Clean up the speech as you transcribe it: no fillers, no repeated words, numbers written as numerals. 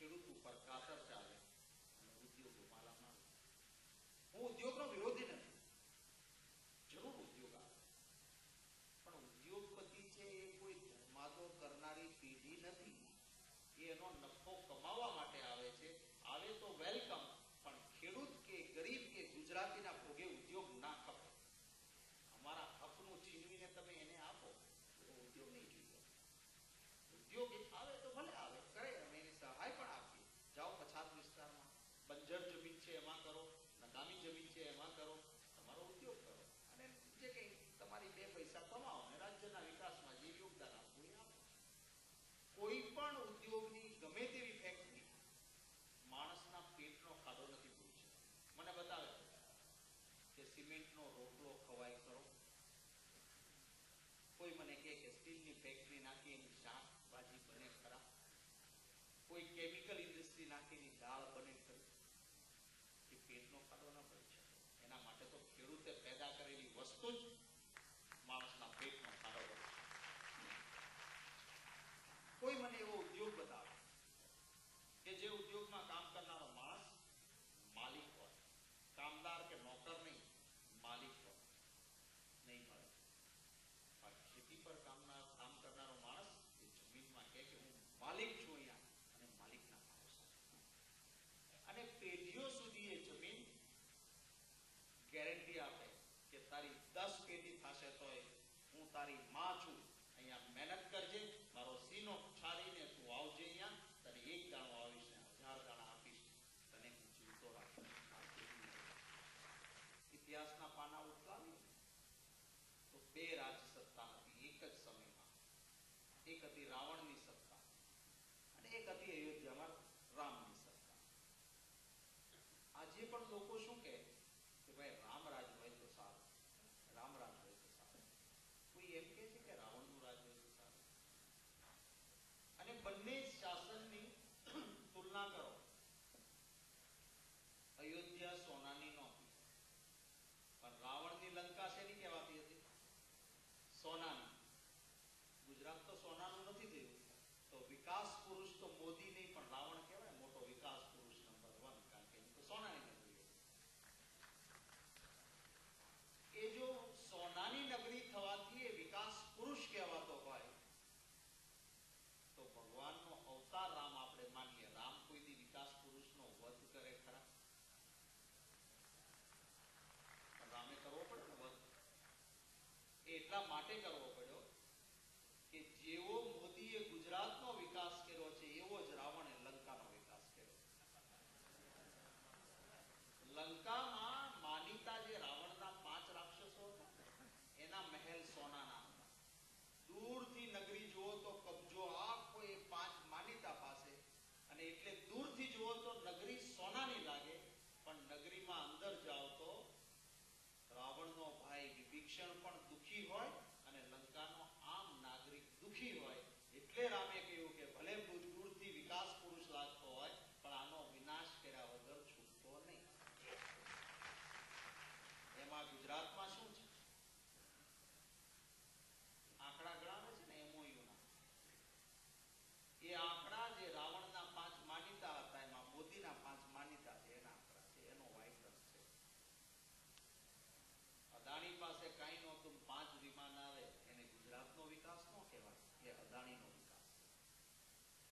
ખેડૂત ઉપર કાતર ચાલે અને ઉદ્યોગો માલામાલ. હું ઉદ્યોગનો વિરોધી નથી, જરૂર ઉદ્યોગ આવે, પણ ઉદ્યોગપતિ છે એ કોઈ ધર્માદો કરનારી પેઢી નથી. એનો નફો કમાવા માટે આવે છે. આવે તો વેલકમ, પણ ખેડૂત કે ગરીબ કે ગુજરાતીના ભોગે ઉદ્યોગ ના ખપે. અમારા હકનું છીનવીને તમે એને આપો તો ઉદ્યોગ નહીં જોઈએ. ઉદ્યોગ આવે તો ભલે આવે, કરે, અમે એની સહાય પણ આપીએ. જાઓ પછાત વિસ્તારમાં, બંજર જમીન છે એમાં કરો, નકામી જમીન છે એમાં કરો, તમારો ઉદ્યોગ કરો અને જે કંઈ તમારી બે પૈસા કમાઓ અને રાજ્યના વિકાસમાં જે યોગદાન આપવું એ આપો. કોઈ પણ ઉદ્યોગની ગમે તેવી ફેક્ટરી માણસના પેટનો ખાડો નથી પૂરી છે. મને બતાવે કે સિમેન્ટનો રોટલો ખવાય કરો, કોઈ મને કહે કે સ્ટીલની ફેક્ટરી નાખી એની શાકભાજી બને ખરા, કોઈ કેમિકલ ઇન્ડસ્ટ્રી નાખીની દાળ બને ખરી. એ પેટનો ખાડો ન ભરી શકે. એના માટે તો ખેડૂતે પેદા કરેલી વસ્તુ જ માણસના પેટનો ખાડો ભરે. કોઈ મને એવો ઉદ્યોગ બતાવે કે જે ઉદ્યોગમાં કામ કરનારો માણસ માલિક હોય, કામદાર કે નોકર નહીં, માલિક હોય. નહીં મળે. ખેતી પર કામ કરનારો માણસ એ જમીનમાં કહે કે હું માલિક છું અહીંયા અને માલિકના ભાવ સાથે, અને પેઢીઓ સુધી એ જમીન ગેરંટી આપે કે તારી 10 પેઢી થશે તો હું તારી માં છું, અહીંયા મહેનત કરજે, મારો સીનો છાડીને તું આવજે, અહીંયા તને 1 દાણો આવીશ ને 1000 દાણા આપીશ, તને હું જીવતો રાખીશ. ઇતિહાસના પાના ઉઠાવી તો 2 રાજસત્તા હતી એક જ સમયમાં. એક હતી રાવણની સત્તા અને એક હતી અયોધ્યામાં રામની સત્તા. આજે પણ લોકો શું કહે કે ભાઈ રામરાજ હોય તો સારું, રામરાજ હોય તો સારું. કોઈ એમ કહે છે કે રાવણનું રાજ હોય તો સારું. અને બંને શાસનની તુલના કરો. અયોધ્યા સોનાની નહોતી, પણ રાવણની લંકા શેની કહેવાતી હતી? સોનાની. ગુજરાત તો સોનાનું નથી થયું, તો વિકાસ પુરુષ તો મોદી નહીં પણ રાવણ કહેવાય, મોટો વિકાસ પુરુષ નંબર 1, કારણ કે એની તો સોનાની નગરી. એ જો સોનાની નગરી થવાથી એ વિકાસ પુરુષ કહેવાતો હોય તો ભગવાનનો અવતાર રામ આપણે માનીએ, રામ કોઈ દી વિકાસ પુરુષનો વધ કરે ખરા? રામે કરવો પડે ને વધ. એ એટલા માટે કરવો પડ્યો કે જેવો મોદીએ ગુજરાતનો વિકાસ કર્યો છે એવો જ રાવણે લંકાનો વિકાસ કર્યો. લંકામાં માનીતા જે રાવણના 5 રાક્ષસો હતા એના મહેલ સોનાના હતા. દૂરથી નગરી જુઓ તો કબજો આખો એ 5 માનીતા પાસે, અને એટલે દૂરથી જુઓ તો નગરી સોનાની લાગે, પણ નગરીમાં અંદર જાઓ તો રાવણનો ભાઈ વિભીષણ પણ દુખી હોય